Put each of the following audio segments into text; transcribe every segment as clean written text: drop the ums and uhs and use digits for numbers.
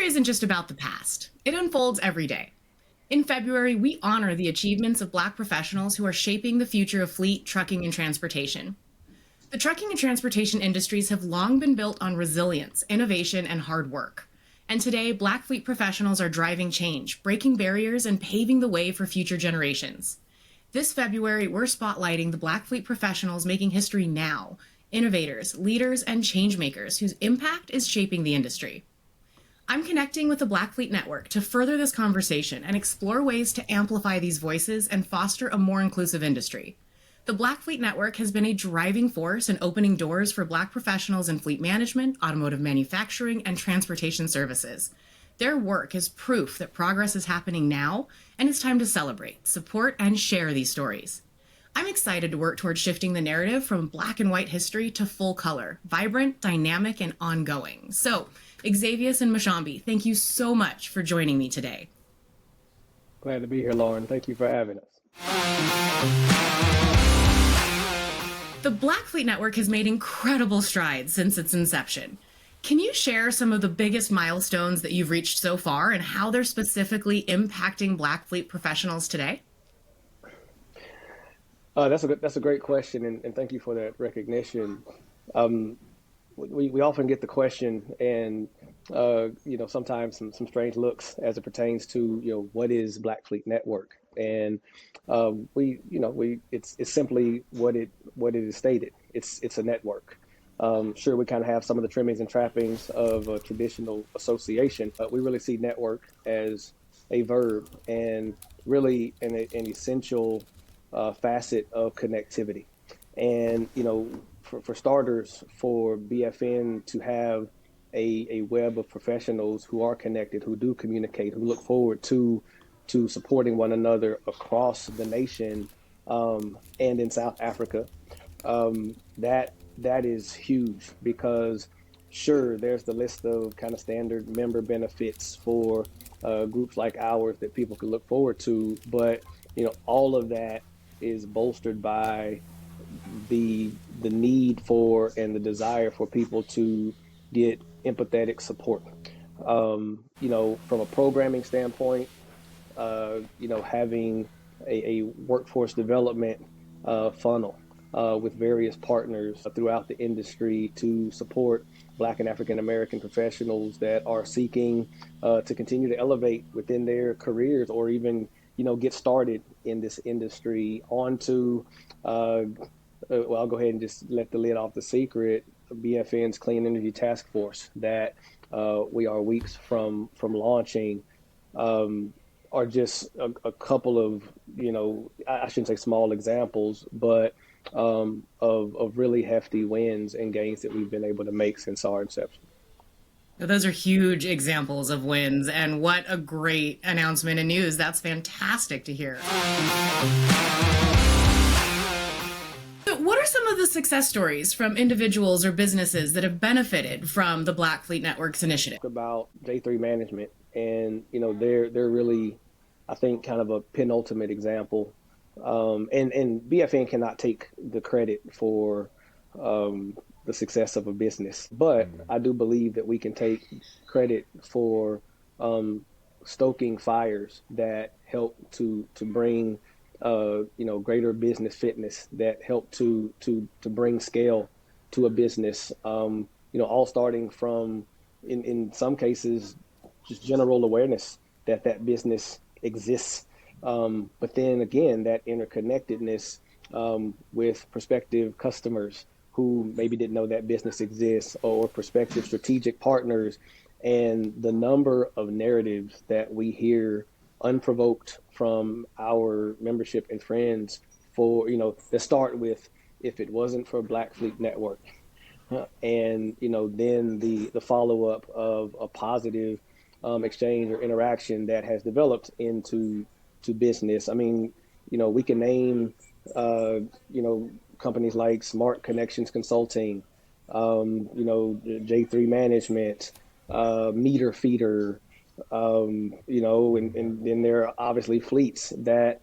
isn't just about the past. It unfolds every day. In February, we honor the achievements of Black professionals who are shaping the future of fleet, trucking, and transportation. The trucking and transportation industries have long been built on resilience, innovation, and hard work. And today, Black fleet professionals are driving change, breaking barriers, and paving the way for future generations. This February, we're spotlighting the Black fleet professionals making history now, innovators, leaders, and changemakers whose impact is shaping the industry. I'm connecting with the Black Fleet Network to further this conversation and explore ways to amplify these voices and foster a more inclusive industry. The Black Fleet Network has been a driving force in opening doors for Black professionals in fleet management, automotive manufacturing, and transportation services. Their work is proof that progress is happening now, and it's time to celebrate, support, and share these stories. I'm excited to work towards shifting the narrative from black and white history to full color, vibrant, dynamic, and ongoing. So, Exavious and Mushambi, thank you so much for joining me today. Glad to be here, Lauren. Thank you for having us. The Black Fleet Network has made incredible strides since its inception. Can you share some of the biggest milestones that you've reached so far and how they're specifically impacting Black fleet professionals today? That's a great question, and thank you for that recognition. We often get the question, and sometimes some strange looks as it pertains to what is Black Fleet Network, and it's simply what it is stated. It's a network. Sure, we kind of have some of the trimmings and trappings of a traditional association, but we really see network as a verb and really an essential facet of connectivity. And, for starters, for BFN to have a web of professionals who are connected, who do communicate, who look forward to supporting one another across the nation and in South Africa, that is huge, because sure, there's the list of kind of standard member benefits for groups like ours that people can look forward to, but all of that is bolstered by the need for and the desire for people to get empathetic support. From a programming standpoint, having a workforce development funnel with various partners throughout the industry to support Black and African American professionals that are seeking to continue to elevate within their careers, or even get started in this industry, onto I'll go ahead and just let the lid off the secret. BFN's Clean Energy Task Force that we are weeks from launching are just a couple of, I shouldn't say small examples, but of really hefty wins and gains that we've been able to make since our inception. Those are huge examples of wins, and what a great announcement and news. That's fantastic to hear. So what are some of the success stories from individuals or businesses that have benefited from the Black Fleet Network's initiative? About J3 management, and they're really, I think, kind of a penultimate example. And BFN cannot take the credit for the success of a business, but I do believe that we can take credit for stoking fires that help to bring greater business fitness, that help to bring scale to a business. All starting from, in some cases, just general awareness that business exists. But then again, that interconnectedness with prospective customers who maybe didn't know that business exists, or prospective strategic partners, and the number of narratives that we hear unprovoked from our membership and friends that start with, if it wasn't for Black Fleet Network, and then the follow-up of a positive exchange or interaction that has developed into business. I mean, we can name companies like Smart Connections Consulting, J3 Management, Meter Feeder, and then there are obviously fleets that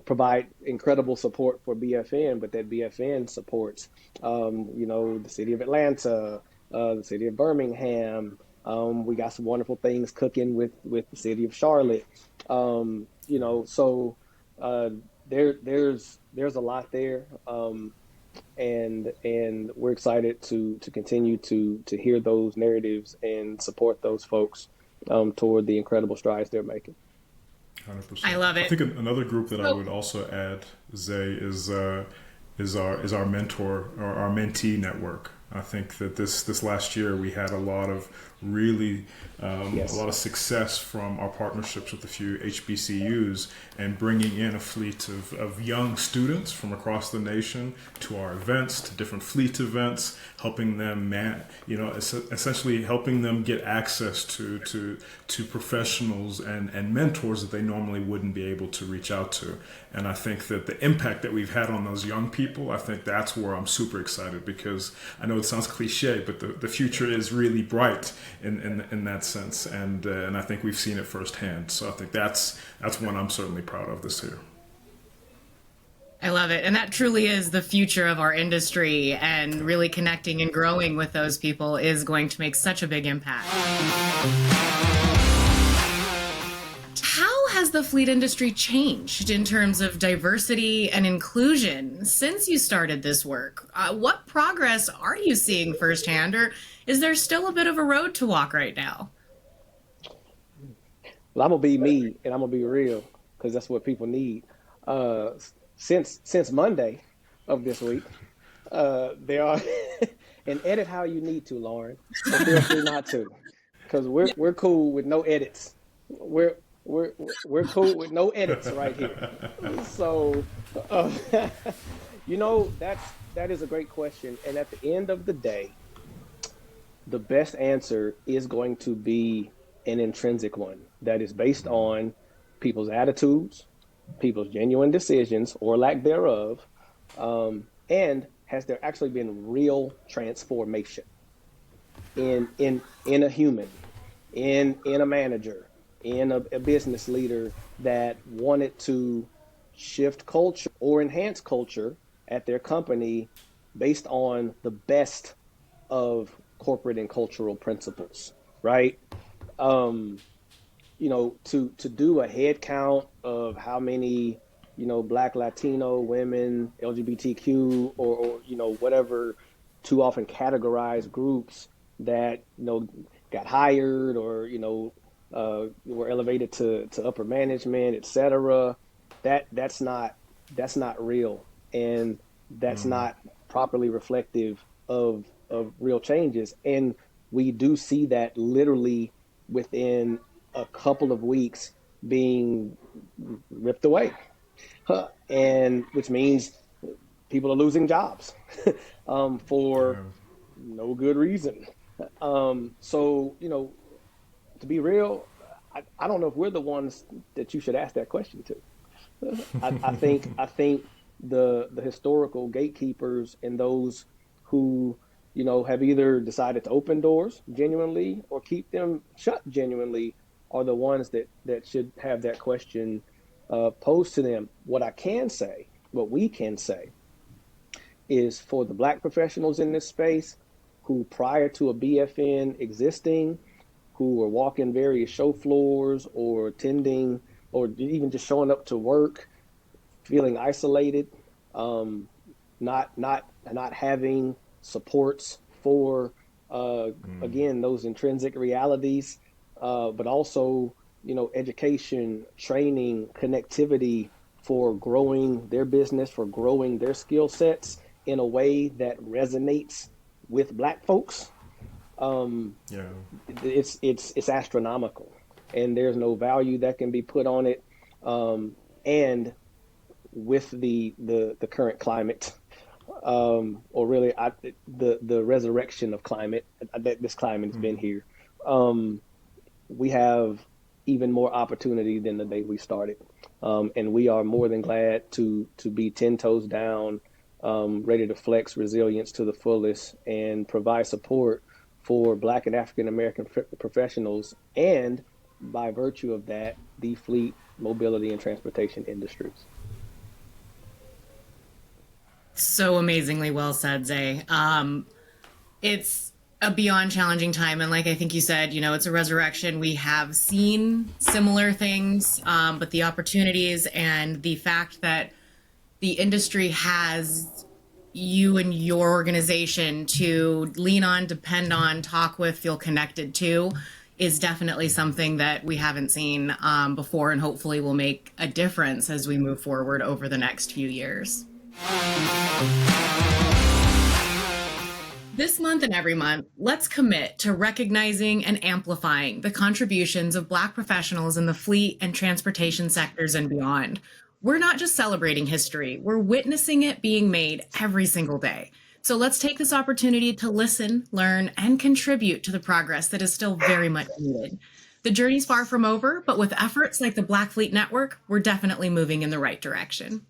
provide incredible support for BFN, but that BFN supports. The city of Atlanta, the city of Birmingham, We got some wonderful things cooking with the city of Charlotte. So uh, there's a lot there, and we're excited to continue to hear those narratives and support those folks toward the incredible strides they're making. I 100%. love I it. think another group that I So, would also add, Zay, is our mentor or our mentee network. I think that this last year we had a lot of really a Yes. lot of success from our partnerships with a few HBCUs and bringing in a fleet of young students from across the nation to our events, to different fleet events, helping them essentially helping them get access to professionals and mentors that they normally wouldn't be able to reach out to. And I think that the impact that we've had on those young people, I think that's where I'm super excited, because I know it sounds cliche, but the future is really bright in that sense. And I think we've seen it firsthand. So I think that's one I'm certainly proud of this year. I love it. And that truly is the future of our industry, and really connecting and growing with those people is going to make such a big impact. How has the fleet industry changed in terms of diversity and inclusion since you started this work? What progress are you seeing firsthand, or is there still a bit of a road to walk right now? Well, I'm gonna be me, and I'm gonna be real because that's what people need. Uh, since Monday of this week, there are and edit how you need to, Lauren, but feel free not to, because we're cool with no edits. We're we're cool with no edits right here. So, uh, that is a great question, and at the end of the day, the best answer is going to be an intrinsic one that is based on people's attitudes, people's genuine decisions or lack thereof, and has there actually been real transformation in a human, in a manager, in a business leader that wanted to shift culture or enhance culture at their company based on the best of corporate and cultural principles, right? Um, to do a head count of how many, Black, Latino, women, LGBTQ, or whatever too often categorized groups that got hired or were elevated to upper management, etc. That's not real, and that's not properly reflective of real changes. And we do see that literally within a couple of weeks being ripped away, and which means people are losing jobs for Yeah. no good reason. So to be real, I don't know if we're the ones that you should ask that question to. I think the historical gatekeepers and those who have either decided to open doors genuinely or keep them shut genuinely are the ones that should have that question posed to them. What we can say, is for the Black professionals in this space who, prior to a BFN existing, who were walking various show floors or attending or even just showing up to work feeling isolated, um, not having supports for again those intrinsic realities, but also education, training, connectivity for growing their business, for growing their skill sets in a way that resonates with Black folks. Um, Yeah. it's astronomical, and there's no value that can be put on it. And with the current climate, or really the resurrection of climate, that this climate has been here, um, we have even more opportunity than the day we started, and we are more than glad to be 10 toes down, ready to flex resilience to the fullest and provide support for Black and African American professionals, and by virtue of that, the fleet, mobility, and transportation industries. So amazingly well said, Zay. It's a beyond challenging time. And like I think you said, it's a resurrection. We have seen similar things, but the opportunities and the fact that the industry has you and your organization to lean on, depend on, talk with, feel connected to is definitely something that we haven't seen before, and hopefully will make a difference as we move forward over the next few years. This month and every month, let's commit to recognizing and amplifying the contributions of Black professionals in the fleet and transportation sectors and beyond. We're not just celebrating history, we're witnessing it being made every single day. So let's take this opportunity to listen, learn, and contribute to the progress that is still very much needed. The journey's far from over, but with efforts like the Black Fleet Network, we're definitely moving in the right direction.